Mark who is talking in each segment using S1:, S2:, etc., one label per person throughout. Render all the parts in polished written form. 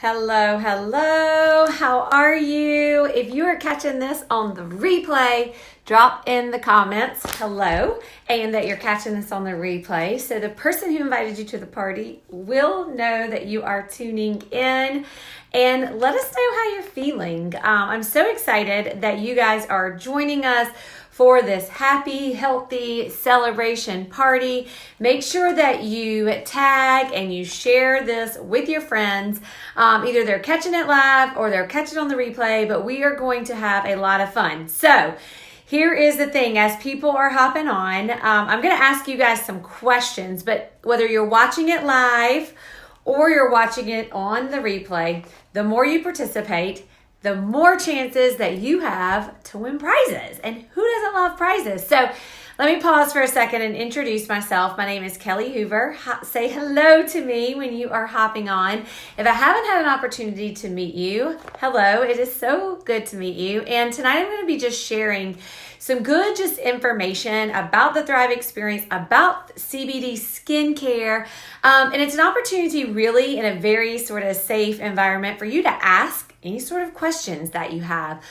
S1: Hello, hello. How are you? If you are catching this on the replay, drop in the comments hello and that you're catching this on the replay. So the person who invited you to the party will know that you are tuning in, and let us know how you're feeling. I'm so excited that you guys are joining us for this happy, healthy celebration party. Make sure that you tag and you share this with your friends. Either they're catching it live or they're catching it on the replay, but we are going to have a lot of fun. So here is the thing, as people are hopping on, I'm going to ask you guys some questions, but whether you're watching it live or you're watching it on the replay, the more you participate, the more chances that you have to win prizes. And who doesn't love prizes? So let me pause for a second and introduce myself. My name is Kelly Hoover. Say hello to me when you are hopping on. If I haven't had an opportunity to meet you, hello. It is so good to meet you. And tonight I'm going to be just sharing some good information about the Thrive experience, about CBD skincare. And it's an opportunity really in a very sort of safe environment for you to ask any sort of questions that you have,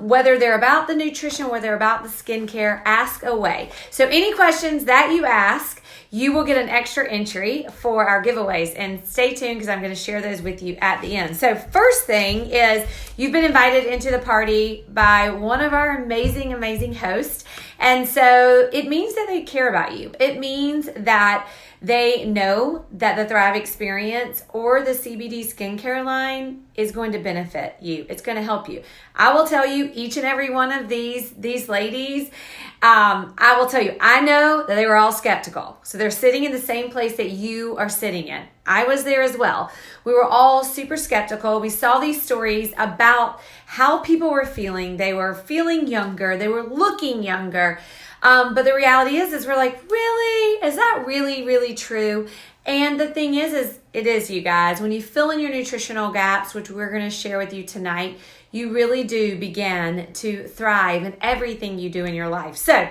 S1: whether they're about the nutrition, whether they're about the skincare, ask away. So any questions that you ask, you will get an extra entry for our giveaways, and stay tuned because I'm going to share those with you at the end. So first thing is, you've been invited into the party by one of our amazing hosts, and so it means that they care about you. It means that they know that the Thrive experience or the CBD skincare line is going to benefit you. It's going to help you. I will tell you, each and every one of these ladies, I will tell you, I know that they were all skeptical. So they're sitting in the same place that you are sitting in. I was there as well. We were all super skeptical. We saw these stories about how people were feeling. They were feeling younger. They were looking younger. But the reality is we're like, really? Is that really true? And the thing is it is, you guys. When you fill in your nutritional gaps, which we're going to share with you tonight, you really do begin to thrive in everything you do in your life. So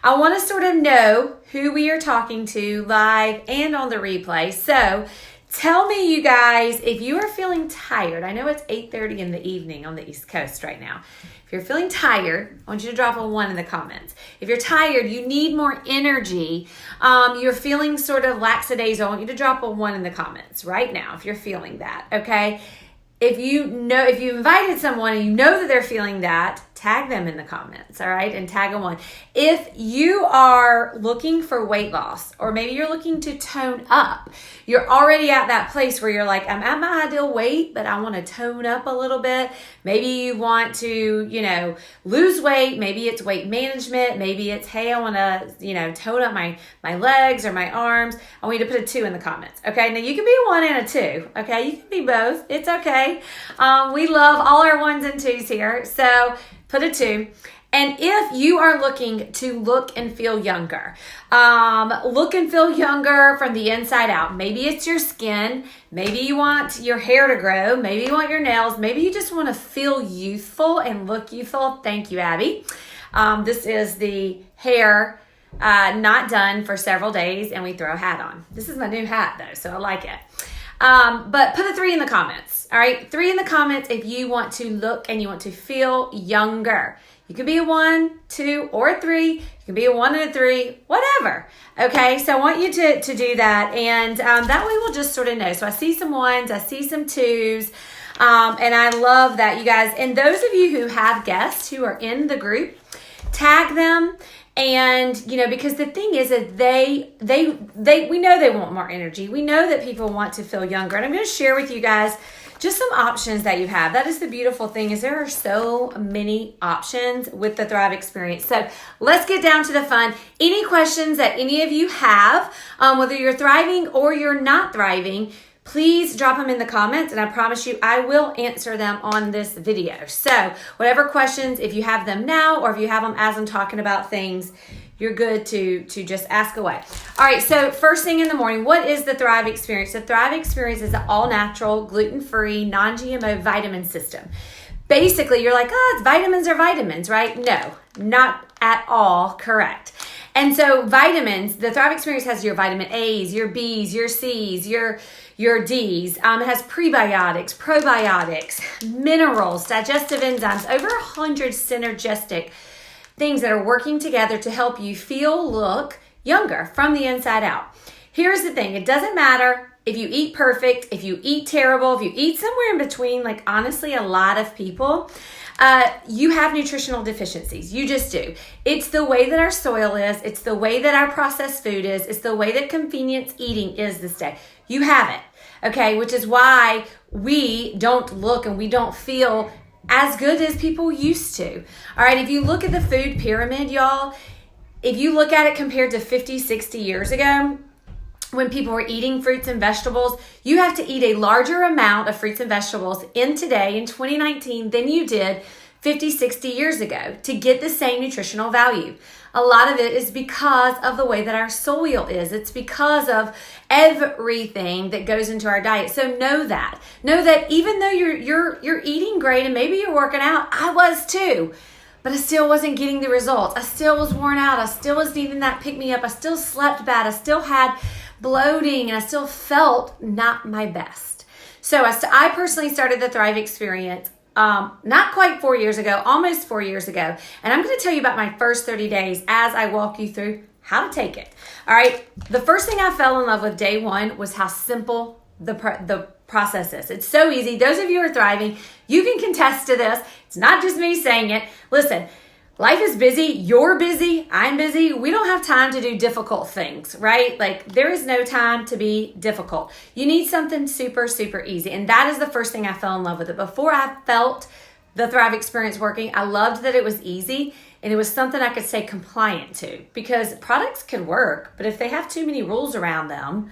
S1: I want to sort of know who we are talking to live and on the replay. So tell me, you guys, if you are feeling tired. I know it's 8:30 in the evening on the East Coast right now. If you're feeling tired, I want you to drop a 1 in the comments. If you're tired, you need more energy, you're feeling sort of lackadaisical, I want you to drop a 1 in the comments right now if you're feeling that, okay? If you invited someone and you know that they're feeling that, tag them in the comments, all right? And tag a 1. If you are looking for weight loss, or maybe you're looking to tone up, you're already at that place where you're like, I'm at my ideal weight, but I want to tone up a little bit. Maybe you want to, lose weight. Maybe it's weight management. Maybe it's, hey, I want to, tone up my legs or my arms. I want you to put a 2 in the comments, okay? Now, you can be a 1 and a 2, okay? You can be both. It's okay. We love all our 1s and 2s here, so put a 2. And if you are looking to look and feel younger from the inside out, maybe it's your skin, maybe you want your hair to grow, maybe you want your nails, maybe you just want to feel youthful and look youthful. Thank you, Abby. This is the hair not done for several days, and we throw a hat on. This is my new hat, though, so I like it. But put a 3 in the comments. All right, 3 in the comments if you want to look and you want to feel younger. You could be a 1, 2, or a 3. You can be a 1 and a 3, whatever. Okay, so I want you to do that, and that way we'll just sort of know. So I see some 1s, I see some 2s, and I love that, you guys. And those of you who have guests who are in the group, tag them. And, because the thing is that we know they want more energy. We know that people want to feel younger. And I'm going to share with you guys just some options that you have. That is the beautiful thing, is there are so many options with the Thrive experience. So let's get down to the fun. Any questions that any of you have, whether you're thriving or you're not thriving, please drop them in the comments, and I promise you I will answer them on this video. So whatever questions, if you have them now or if you have them as I'm talking about things, you're good to just ask away. All right, so first thing in the morning, what is the Thrive experience? The Thrive experience is an all-natural, gluten-free, non-GMO vitamin system. Basically, you're like, it's vitamins are vitamins, right? No, not at all correct. And so vitamins, the Thrive Experience has your vitamin A's, your B's, your C's, your D's. It has prebiotics, probiotics, minerals, digestive enzymes, over 100 synergistic things that are working together to help you feel, look younger from the inside out. Here's the thing. It doesn't matter if you eat perfect, if you eat terrible, if you eat somewhere in between. Like, honestly, a lot of people, you have nutritional deficiencies. You just do. It's the way that our soil is. It's the way that our processed food is. It's the way that convenience eating is this day. You have it, okay? Which is why we don't look and we don't feel as good as people used to. All right, if you look at the food pyramid, y'all, if you look at it compared to 50, 60 years ago, when people were eating fruits and vegetables, you have to eat a larger amount of fruits and vegetables in 2019 than you did 50, 60 years ago to get the same nutritional value. A lot of it is because of the way that our soil is. It's because of everything that goes into our diet. So know that even though you're eating great and maybe you're working out, I was too, but I still wasn't getting the results. I still was worn out. I still was needing that pick me up. I still slept bad. I still had bloating and I still felt not my best. So I personally started the Thrive Experience not quite 4 years ago, almost 4 years ago. And I'm going to tell you about my first 30 days as I walk you through how to take it. All right. The first thing I fell in love with day one was how simple the process is. It's so easy. Those of you who are thriving, you can contest to this. It's not just me saying it. Listen, life is busy. You're busy. I'm busy. We don't have time to do difficult things, right? Like, there is no time to be difficult. You need something super, super easy. And that is the first thing I fell in love with it. Before I felt the Thrive Experience working, I loved that it was easy and it was something I could stay compliant to, because products can work, but if they have too many rules around them,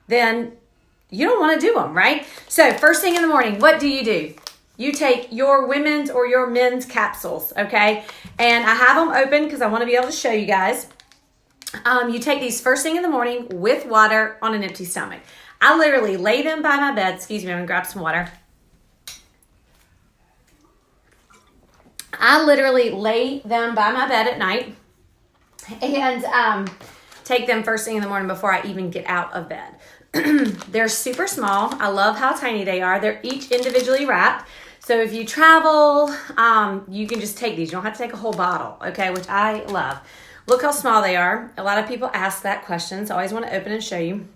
S1: then you don't want to do them, right? So first thing in the morning, what do? You take your women's or your men's capsules, okay? And I have them open because I want to be able to show you guys. You take these first thing in the morning with water on an empty stomach. I literally lay them by my bed. Excuse me, I'm going to grab some water. I literally lay them by my bed at night and take them first thing in the morning before I even get out of bed. They're super small. I love how tiny they are. They're each individually wrapped. So if you travel, you can just take these. You don't have to take a whole bottle, okay, which I love. Look how small they are. A lot of people ask that question, so I always want to open and show you.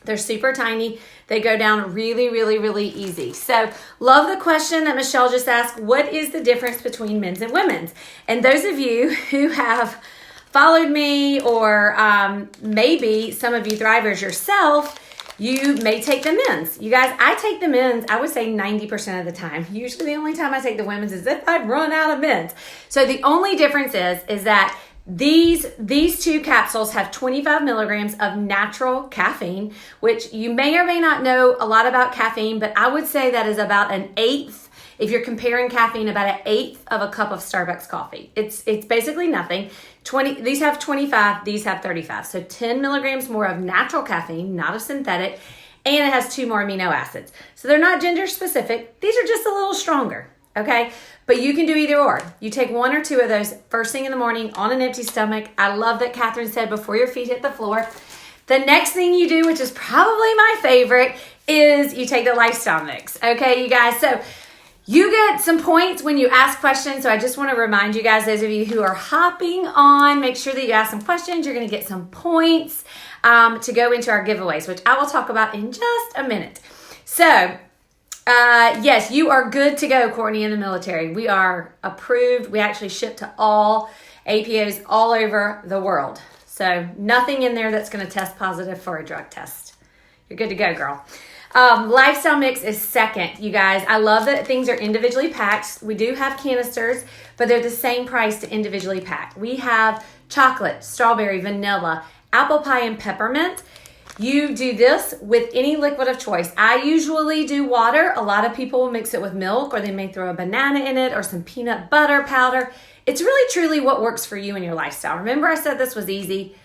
S1: They're super tiny. They go down really, really, really easy. So love the question that Michelle just asked. What is the difference between men's and women's? And those of you who have followed me, or maybe some of you thrivers yourself, you may take the men's. You guys, I take the men's, I would say 90% of the time. Usually the only time I take the women's is if I've run out of men's. So the only difference is that these two capsules have 25 milligrams of natural caffeine, which you may or may not know a lot about caffeine, but I would say that is about an eighth. If you're comparing caffeine, about an eighth of a cup of Starbucks coffee. It's basically nothing. These have 25, these have 35. So 10 milligrams more of natural caffeine, not of synthetic, and it has 2 more amino acids. So they're not gender specific. These are just a little stronger, okay? But you can do either or. You take 1 or 2 of those first thing in the morning on an empty stomach. I love that Catherine said before your feet hit the floor. The next thing you do, which is probably my favorite, is you take the lifestyle mix, okay, you guys? So you get some points when you ask questions. So I just want to remind you guys, those of you who are hopping on, make sure that you ask some questions. You're going to get some points to go into our giveaways, which I will talk about in just a minute. So yes, you are good to go, Courtney, in the military. We are approved. We actually ship to all APOs all over the world. So nothing in there that's going to test positive for a drug test. You're good to go, girl. Lifestyle mix is second, you guys. I love that things are individually packed. We do have canisters, but they're the same price to individually pack. We have chocolate, strawberry, vanilla, apple pie, and peppermint. You do this with any liquid of choice. I usually do water. A lot of people will mix it with milk, or they may throw a banana in it or some peanut butter powder. It's really, truly what works for you and your lifestyle. Remember, I said this was easy.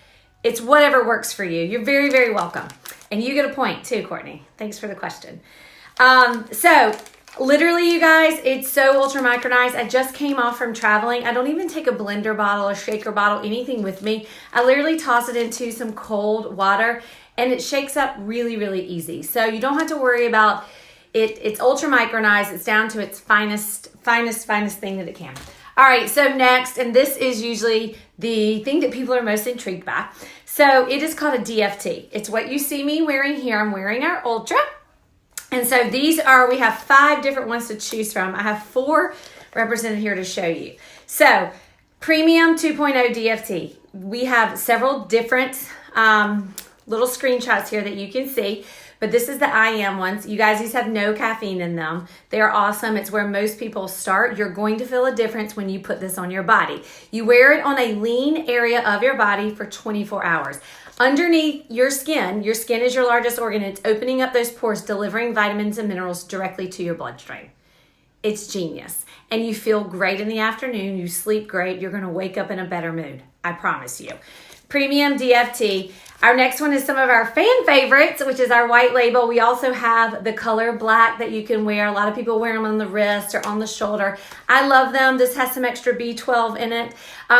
S1: It's whatever works for you. You're very, very welcome. And you get a point too, Courtney. Thanks for the question. So Literally, you guys, it's so ultra micronized. I just came off from traveling. I don't even take a blender bottle, a shaker bottle, anything with me. I literally toss it into some cold water and it shakes up really, really easy. So you don't have to worry about it. It's ultra micronized. It's down to its finest thing that it can. All right, so next, and this is usually the thing that people are most intrigued by. So it is called a DFT. It's what you see me wearing here. I'm wearing our Ultra. And so we have 5 different ones to choose from. I have 4 represented here to show you. So Premium 2.0 DFT. We have several different little screenshots here that you can see, but this is the I Am ones. You guys, these have no caffeine in them. They are awesome. It's where most people start. You're going to feel a difference when you put this on your body. You wear it on a lean area of your body for 24 hours. Underneath your skin is your largest organ. It's opening up those pores, delivering vitamins and minerals directly to your bloodstream. It's genius. And you feel great in the afternoon. You sleep great. You're going to wake up in a better mood. I promise you. Premium DFT. Our next one is some of our fan favorites, which is our white label. We also have the color black that you can wear. A lot of people wear them on the wrist or on the shoulder. I love them. This has some extra B12 in it,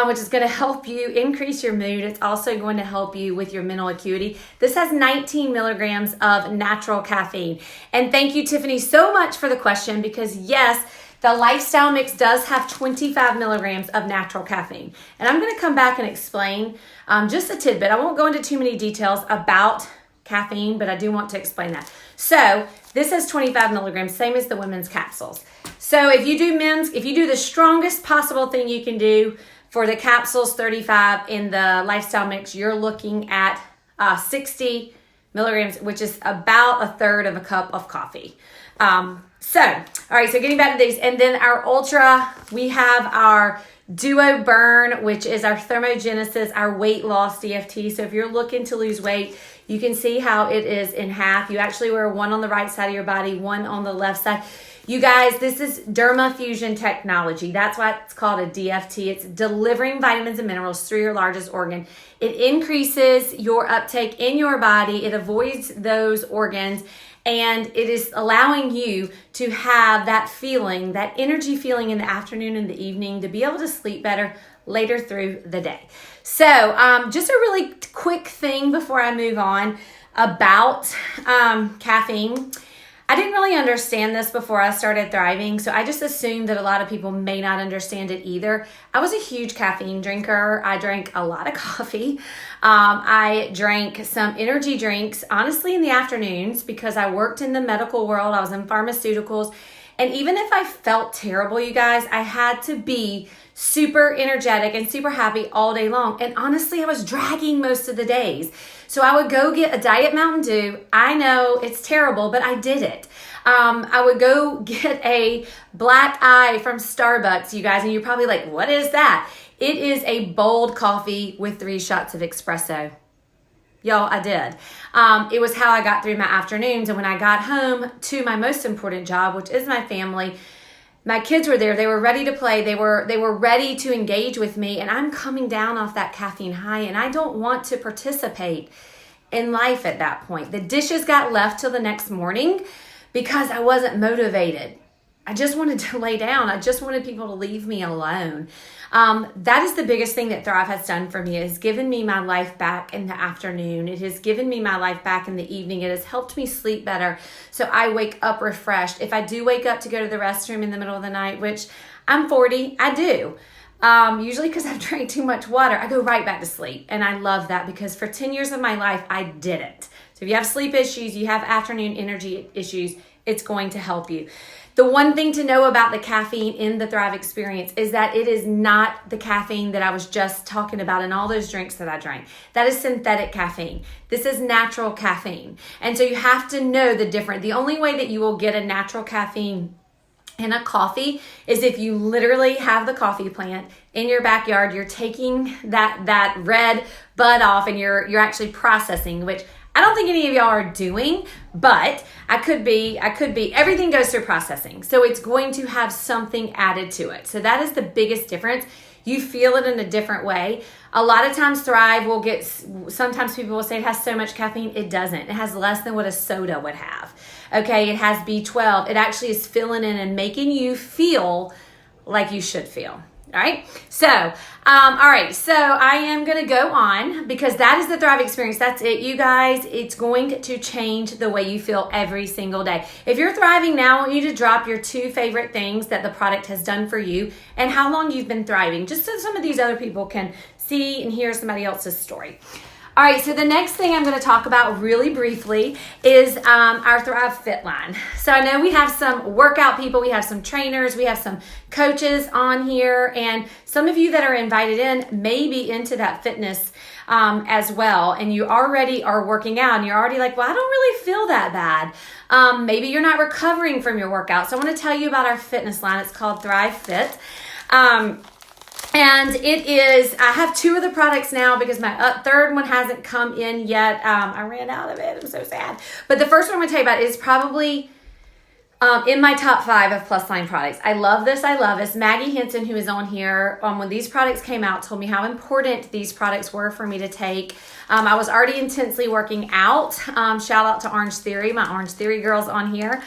S1: which is going to help you increase your mood. It's also going to help you with your mental acuity. This has 19 milligrams of natural caffeine. And thank you, Tiffany, so much for the question, because yes, the Lifestyle Mix does have 25 milligrams of natural caffeine. And I'm going to come back and explain just a tidbit. I won't go into too many details about caffeine, but I do want to explain that. So this has 25 milligrams, same as the women's capsules. So if you do the strongest possible thing you can do for the capsules, 35, in the Lifestyle Mix, you're looking at 60 milligrams, which is about a third of a cup of coffee. All right, so getting back to these, and then our Ultra, we have our Duo Burn, which is our Thermogenesis, our weight loss DFT. So if you're looking to lose weight, you can see how it is in half. You actually wear one on the right side of your body, one on the left side. You guys, this is dermafusion technology. That's why it's called a DFT. It's delivering vitamins and minerals through your largest organ. It increases your uptake in your body. It avoids those organs. And it is allowing you to have that feeling, that energy feeling in the afternoon and the evening, to be able to sleep better later through the day. So just a really quick thing before I move on about caffeine. I didn't really understand this before I started thriving, so I just assumed that a lot of people may not understand it either. I was a huge caffeine drinker. I drank a lot of coffee. I drank some energy drinks, honestly, in the afternoons, because I worked in the medical world. I was in pharmaceuticals. And even if I felt terrible, you guys, I had to be super energetic and super happy all day long. And honestly, I was dragging most of the days. So I would go get a Diet Mountain Dew. I know it's terrible, but I did it. I would go get a Black Eye from Starbucks, you guys, and you're probably like, what is that? It is a bold coffee with 3 shots of espresso. Y'all, I did. It was how I got through my afternoons. And when I got home to my most important job, which is my family, my kids were there. They were ready to play. They were ready to engage with me. And I'm coming down off that caffeine high. And I don't want to participate in life at that point. The dishes got left till the next morning because I wasn't motivated. I just wanted to lay down. I just wanted people to leave me alone. That is the biggest thing that Thrive has done for me. It has given me my life back in the afternoon. It has given me my life back in the evening. It has helped me sleep better, so I wake up refreshed. If I do wake up to go to the restroom in the middle of the night, which I'm 40, I do. Usually because I've drank too much water, I go right back to sleep. And I love that because for 10 years of my life, I did it. So if you have sleep issues, you have afternoon energy issues, it's going to help you. The one thing to know about the caffeine in the Thrive experience is that it is not the caffeine that I was just talking about in all those drinks that I drank. That is synthetic caffeine. This is natural caffeine. And so you have to know the difference. The only way that you will get a natural caffeine in a coffee is if you literally have the coffee plant in your backyard. You're taking that red bud off and you're actually processing, which I don't think any of y'all are doing, but I could be. Everything goes through processing. So it's going to have something added to it. So that is the biggest difference. You feel it in a different way. A lot of times Thrive will get, sometimes people will say it has so much caffeine. It doesn't. It has less than what a soda would have. Okay, it has B12. It actually is filling in and making you feel like you should feel. All right. So, all right. So I am going to go on because that is the Thrive experience. That's it, you guys. It's going to change the way you feel every single day. If you're thriving now, I want you to drop your 2 favorite things that the product has done for you and how long you've been thriving, just so some of these other people can see and hear somebody else's story. All right, so the next thing I'm going to talk about really briefly is our Thrive Fit line. So I know we have some workout people, we have some trainers, we have some coaches on here, and some of you that are invited in may be into that fitness as well, and you already are working out, and you're already like, well, I don't really feel that bad. Maybe you're not recovering from your workout. So I want to tell you about our fitness line. It's called Thrive Fit. And it is, I have 2 of the products now because my third one hasn't come in yet. I ran out of it. I'm so sad. But the first one I'm going to tell you about is probably in my top 5 of Plus Line products. I love this. I love this. Maggie Henson, who is on here, when these products came out, told me how important these products were for me to take. I was already intensely working out. Shout out to Orange Theory, my Orange Theory girls on here.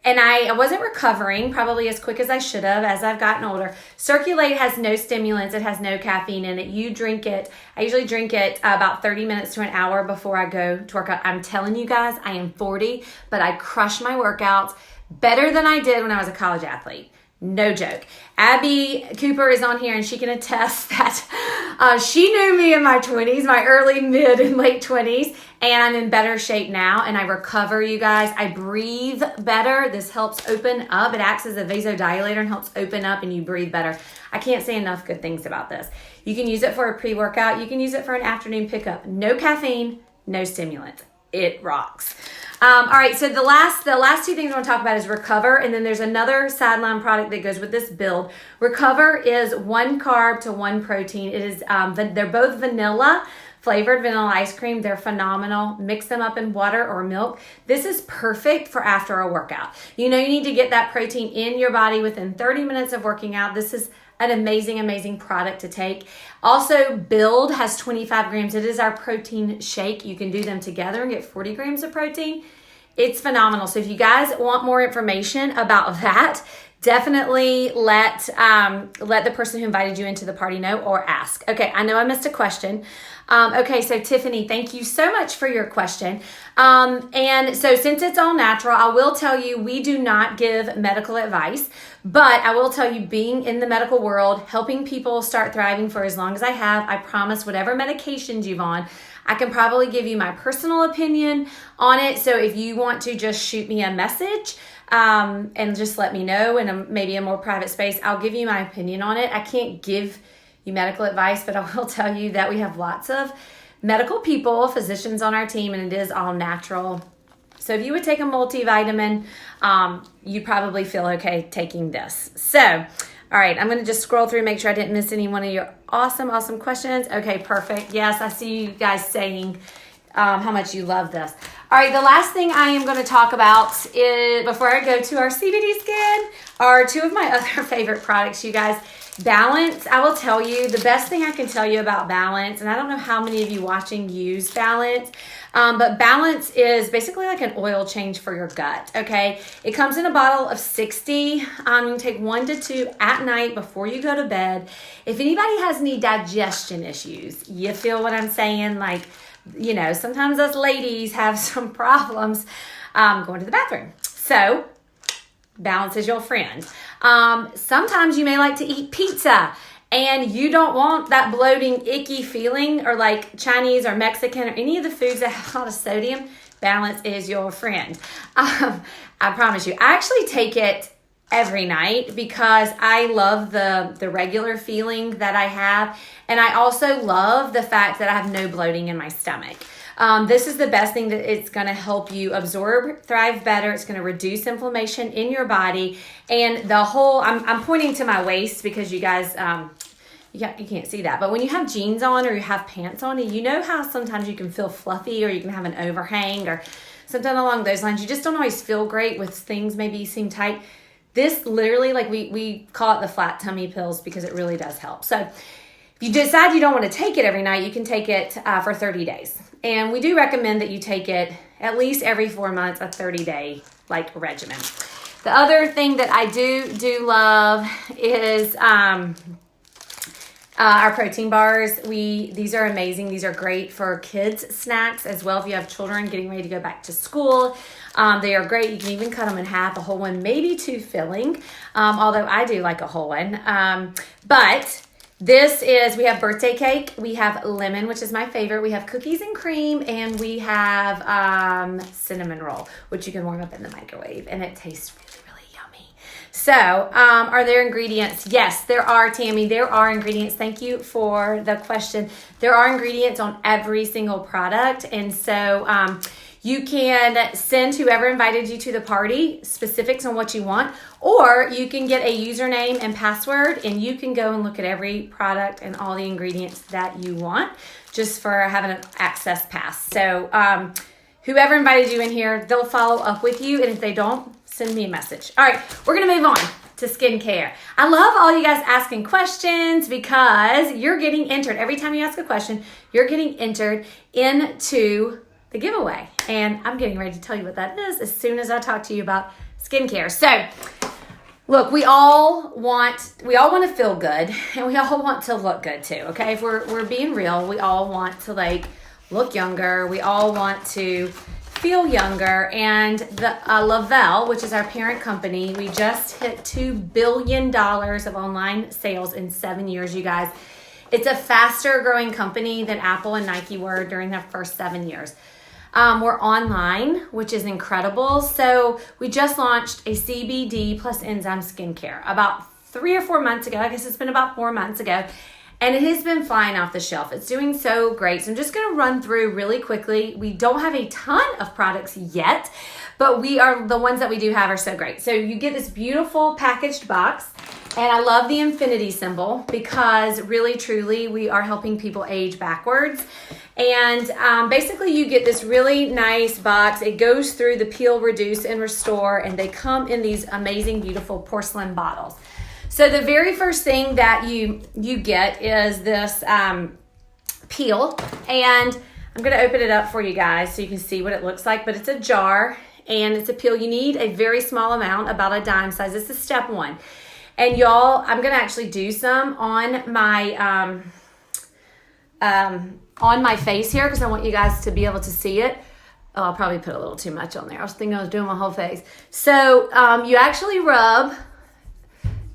S1: And I wasn't recovering probably as quick as I should have as I've gotten older. Circulate has no stimulants. It has no caffeine in it. You drink it. I usually drink it about 30 minutes to an hour before I go to work out. I'm telling you guys, I am 40, but I crush my workouts better than I did when I was a college athlete. No joke. Abby Cooper is on here and she can attest that she knew me in my 20s, my early, mid, and late 20s, and I'm in better shape now and I recover, you guys. I breathe better. This helps open up. It acts as a vasodilator and helps open up and you breathe better. I can't say enough good things about this. You can use it for a pre-workout. You can use it for an afternoon pickup. No caffeine, no stimulant. It rocks. All right, so the last 2 things I want to talk about is Recover, and then there's another sideline product that goes with this build. Recover is 1 carb to 1 protein. It is they're both vanilla, flavored vanilla ice cream. They're phenomenal. Mix them up in water or milk. This is perfect for after a workout. You know you need to get that protein in your body within 30 minutes of working out. This is an amazing, amazing product to take. Also, Build has 25 grams. It is our protein shake. You can do them together and get 40 grams of protein. It's phenomenal. So if you guys want more information about that, definitely let the person who invited you into the party know or ask. Okay, I know I missed a question. Okay, so Tiffany, thank you so much for your question. And so since it's all natural, I will tell you we do not give medical advice, but I will tell you being in the medical world, helping people start thriving for as long as I have, I promise whatever medications you've on, I can probably give you my personal opinion on it. So if you want to just shoot me a message and just let me know in maybe a more private space, I'll give you my opinion on it. I can't give you medical advice, but I will tell you that we have lots of medical people, physicians on our team, and it is all natural. So if you would take a multivitamin, you'd probably feel okay taking this. So, all right, I'm going to just scroll through, make sure I didn't miss any one of your awesome questions. Okay, perfect. Yes, I see you guys saying how much you love this. All right, the last thing I am going to talk about is, before I go to our CBD skin, are 2 of my other favorite products, you guys. Balance, I will tell you, the best thing I can tell you about Balance, and I don't know how many of you watching use Balance, but Balance is basically like an oil change for your gut, okay? It comes in a bottle of 60. You can take 1 to 2 at night before you go to bed. If anybody has any digestion issues, you feel what I'm saying? Like, you know, sometimes us ladies have some problems going to the bathroom. So, Balance is your friend. Sometimes you may like to eat pizza and you don't want that bloating, icky feeling, or like Chinese or Mexican or any of the foods that have a lot of sodium. Balance is your friend. I promise you. I actually take it every night because I love the regular feeling that I have. And I also love the fact that I have no bloating in my stomach. This is the best thing that it's going to help you absorb, thrive better. It's going to reduce inflammation in your body. And the whole, I'm pointing to my waist because you guys, you can't see that. But when you have jeans on or you have pants on, you know how sometimes you can feel fluffy or you can have an overhang or something along those lines. You just don't always feel great with things maybe seem tight. This literally, like we call it the flat tummy pills because it really does help. So if you decide you don't want to take it every night, you can take it for 30 days. And we do recommend that you take it at least every 4 months, a 30-day like regimen. The other thing that I do love is our protein bars. These are amazing. These are great for kids' snacks as well. If you have children getting ready to go back to school, they are great. You can even cut them in half. A whole one may be too filling, although I do like a whole one. But we have birthday cake, we have lemon, which is my favorite, we have cookies and cream, and we have cinnamon roll, which you can warm up in the microwave, and it tastes really yummy. So, are there ingredients? Yes, there are, Tammy. There are ingredients. Thank you for the question. There are ingredients on every single product, and so you can send whoever invited you to the party specifics on what you want, or you can get a username and password, and you can go and look at every product and all the ingredients that you want just for having an access pass. So whoever invited you in here, they'll follow up with you, and if they don't, send me a message. All right, we're gonna move on to skincare. I love all you guys asking questions because you're getting entered. Every time you ask a question, you're getting entered into the giveaway. And I'm getting ready to tell you what that is as soon as I talk to you about skincare. So look, we all want to feel good, and we all want to look good too. Okay. If we're being real, we all want to like look younger. We all want to feel younger. And the Lavelle, which is our parent company, we just hit $2 billion of online sales in 7 years, you guys. It's a faster growing company than Apple and Nike were during their first 7 years. We're online, which is incredible. So we just launched a CBD plus enzyme skincare about 3 or 4 months ago. I guess it's been about 4 months ago. And it has been flying off the shelf. It's doing so great. So I'm just going to run through really quickly. We don't have a ton of products yet, but the ones that we do have are so great. So you get this beautiful packaged box. And I love the infinity symbol because really, truly, we are helping people age backwards. And basically, you get this really nice box. It goes through the peel, reduce, and restore, and they come in these amazing, beautiful porcelain bottles. So the very first thing that you get is this peel, and I'm going to open it up for you guys so you can see what it looks like. But it's a jar, and it's a peel. You need a very small amount, about a dime size. This is step one. And y'all, I'm going to actually do some on my face here because I want you guys to be able to see it. Oh, I'll probably put a little too much on there. I was thinking I was doing my whole face. So you actually rub,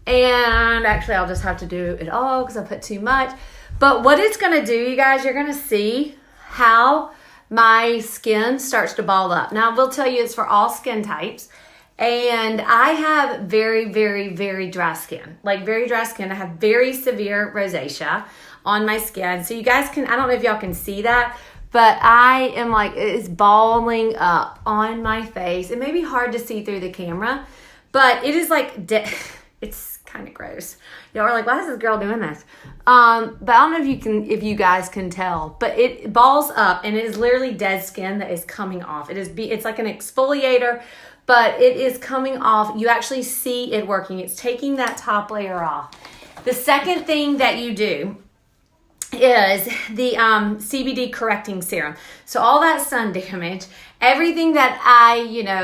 S1: and actually I'll just have to do it all because I put too much. But what it's going to do, you guys, you're going to see how my skin starts to ball up. Now, I will tell you it's for all skin types. And I have very, very, very dry skin. Like very dry skin. I have very severe rosacea on my skin. So you guys I don't know if y'all can see that, but I am like, it's balling up on my face. It may be hard to see through the camera, but it is like, it's kind of gross. Y'all are like, why is this girl doing this? But I don't know if you guys can tell, but it balls up and it is literally dead skin that is coming off. It's like an exfoliator, but it is coming off. You actually see it working. It's taking that top layer off. The second thing that you do is the CBD correcting serum. So all that sun damage, everything that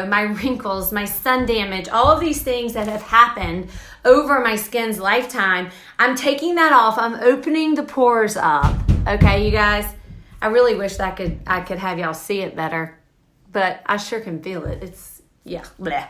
S1: my wrinkles, my sun damage, all of these things that have happened over my skin's lifetime, I'm taking that off. I'm opening the pores up. Okay, you guys, I really wish that I could have y'all see it better, but I sure can feel it. Yeah, bleh.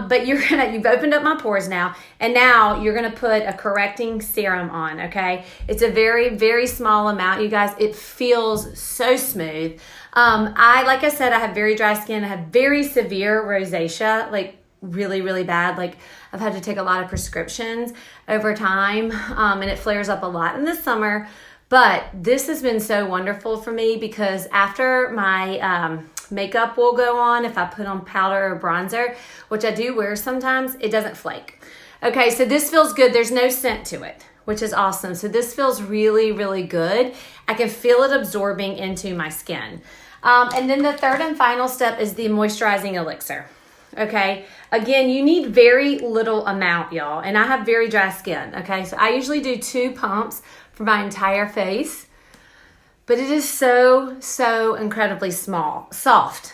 S1: But you've opened up my pores now, and now you're gonna put a correcting serum on, okay? It's a very, very small amount, you guys. It feels so smooth. Like I said, I have very dry skin. I have very severe rosacea, like really, really bad. Like I've had to take a lot of prescriptions over time, and it flares up a lot in the summer. But this has been so wonderful for me because after my makeup will go on, if I put on powder or bronzer, which I do wear sometimes, it doesn't flake. Okay, so this feels good. There's no scent to it, which is awesome. So this feels really, really good. I can feel it absorbing into my skin. And then the third and final step is the moisturizing elixir. okay? Again, you need very little amount, y'all. And I have very dry skin, okay? So I usually do 2 pumps for my entire face. But it is so incredibly soft.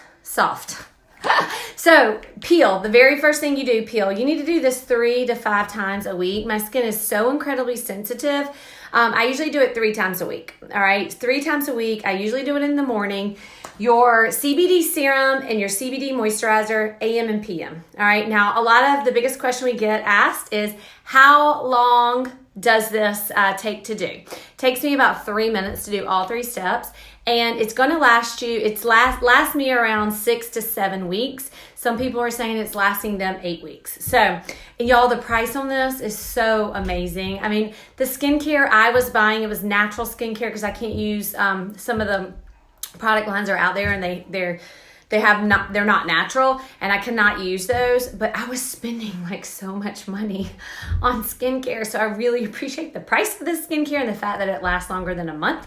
S1: So peel, the very first thing you do, peel. You need to do this 3 to 5 times a week. My skin is so incredibly sensitive. I usually do it 3 times a week, all right? 3 times a week. I usually do it in the morning. Your CBD serum and your CBD moisturizer, AM and PM, all right? Now, a lot of the biggest question we get asked is, how long does this take to do? It takes me about 3 minutes to do all 3 steps, and it's going to last you, last me around 6 to 7 weeks. Some people are saying it's lasting them 8 weeks. So, y'all, the price on this is so amazing. I mean, the skincare I was buying, it was natural skincare because I can't use some of the product lines are out there and they're not natural, and I cannot use those, but I was spending like so much money on skincare. So I really appreciate the price of this skincare and the fact that it lasts longer than a month.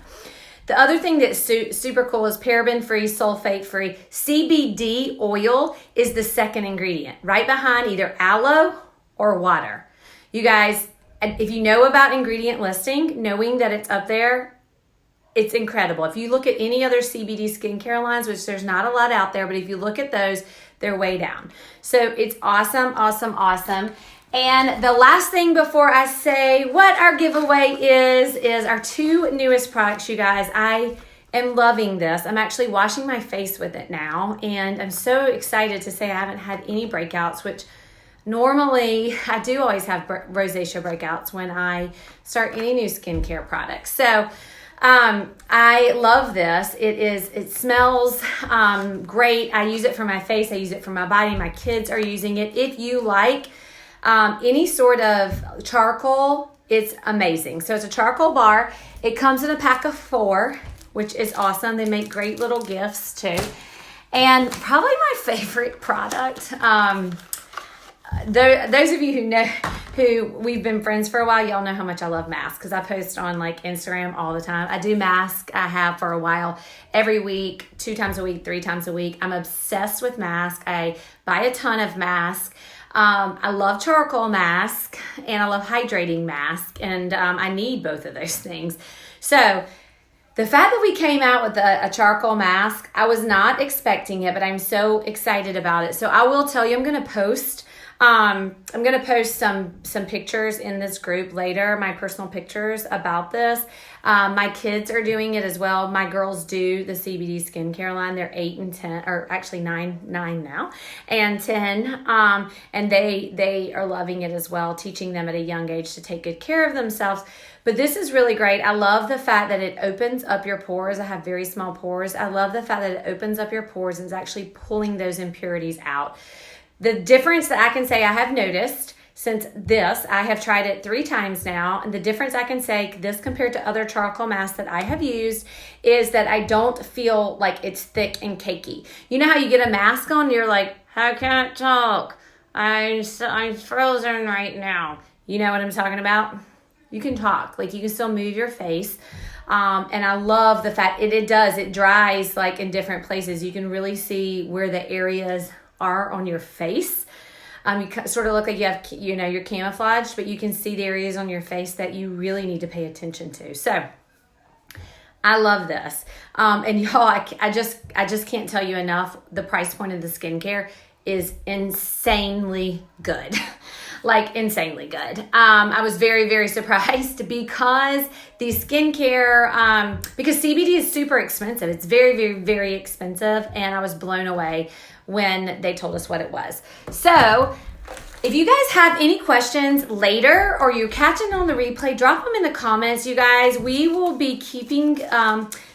S1: The other thing that's super cool is paraben-free, sulfate-free. CBD oil is the second ingredient, right behind either aloe or water. You guys, if you know about ingredient listing, knowing that it's up there, it's incredible. If you look at any other CBD skincare lines, which there's not a lot out there, but if you look at those, they're way down. So it's awesome. And the last thing before I say what our giveaway is our 2 newest products, you guys. I am loving this. I'm actually washing my face with it now, and I'm so excited to say I haven't had any breakouts, which normally I do always have rosacea breakouts when I start any new skincare products. So I love this. It smells great. I use it for my face. I use it for my body. My kids are using it. If you like any sort of charcoal, it's amazing. So it's a charcoal bar. It comes in a pack of 4, which is awesome. They make great little gifts too. And probably my favorite product, those of you who we've been friends for a while, y'all know how much I love masks because I post on like Instagram all the time. I do masks. I have for a while, every week, 2 times a week, 3 times a week. I'm obsessed with masks. I buy a ton of masks. I love charcoal mask and I love hydrating mask, and I need both of those things. So the fact that we came out with a charcoal mask, I was not expecting it, but I'm so excited about it. So I will tell you, I'm going to post some pictures in this group later, my personal pictures about this. My kids are doing it as well. My girls do the CBD skincare line. They're 8 and 10, or actually 9 now, and 10. And they are loving it as well, teaching them at a young age to take good care of themselves. But this is really great. I love the fact that it opens up your pores. I have very small pores. I love the fact that it opens up your pores and is actually pulling those impurities out. The difference that I can say I have noticed since this, I have tried it 3 times now, and the difference I can say this compared to other charcoal masks that I have used is that I don't feel like it's thick and cakey. You know how you get a mask on and you're like, I can't talk. I'm frozen right now. You know what I'm talking about? You can talk. Like, you can still move your face. And I love the fact it dries like in different places. You can really see where the areas are on your face. You sort of look like you have, you're camouflaged, but you can see the areas on your face that you really need to pay attention to. So I love this. And y'all, I just can't tell you enough. The price point of the skincare is insanely good. Like insanely good. I was very, very surprised because the skincare, because CBD is super expensive. It's very, very, very expensive. And I was blown away when they told us what it was. So if you guys have any questions later or you're catching on the replay, drop them in the comments, you guys. We will be keeping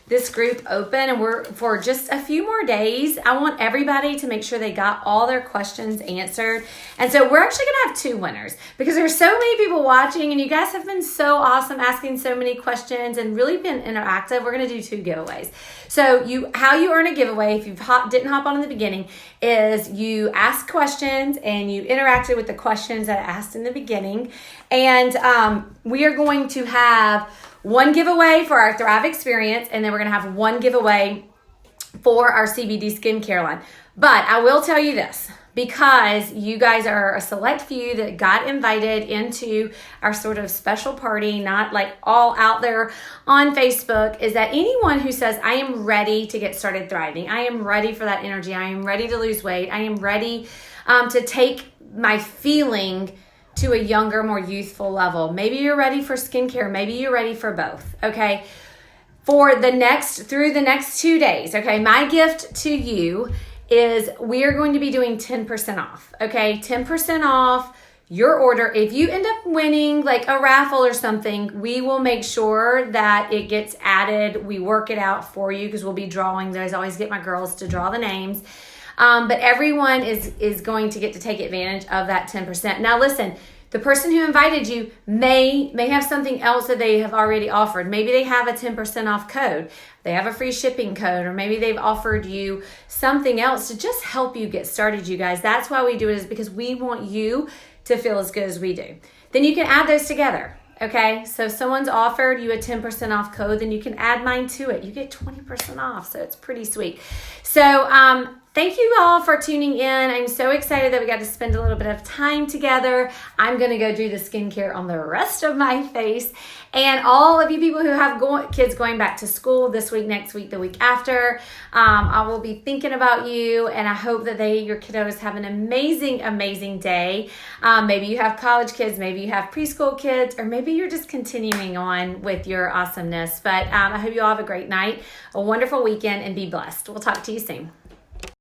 S1: this group open, and we're for just a few more days. I want everybody to make sure they got all their questions answered. And so we're actually going to have 2 winners because there's so many people watching, and you guys have been so awesome asking so many questions and really been interactive. We're going to do 2 giveaways. So how you earn a giveaway, if you didn't hop on in the beginning, is you ask questions and you interacted with the questions that I asked in the beginning. And we are going to have 1 giveaway for our Thrive Experience, and then we're going to have 1 giveaway for our CBD skincare line. But I will tell you this, because you guys are a select few that got invited into our sort of special party, not like all out there on Facebook, is that anyone who says, I am ready to get started thriving, I am ready for that energy, I am ready to lose weight, I am ready to take my feeling to a younger, more youthful level. Maybe you're ready for skincare, maybe you're ready for both, okay? Through the next 2 days, okay, my gift to you is we are going to be doing 10% off, okay? 10% off your order. If you end up winning like a raffle or something, we will make sure that it gets added. We work it out for you because we'll be drawing those. I always get my girls to draw the names. But everyone is going to get to take advantage of that 10%. Now listen, the person who invited you may have something else that they have already offered. Maybe they have a 10% off code. They have a free shipping code, or maybe they've offered you something else to just help you get started, you guys. That's why we do it, is because we want you to feel as good as we do. Then you can add those together. Okay, so if someone's offered you a 10% off code, then you can add mine to it. You get 20% off, so it's pretty sweet. So thank you all for tuning in. I'm so excited that we got to spend a little bit of time together. I'm going to go do the skincare on the rest of my face. And all of you people who have kids going back to school this week, next week, the week after, I will be thinking about you, and I hope that your kiddos have an amazing, amazing day. Maybe you have college kids, maybe you have preschool kids, or maybe you're just continuing on with your awesomeness. But I hope you all have a great night, a wonderful weekend, and be blessed. We'll talk to you soon.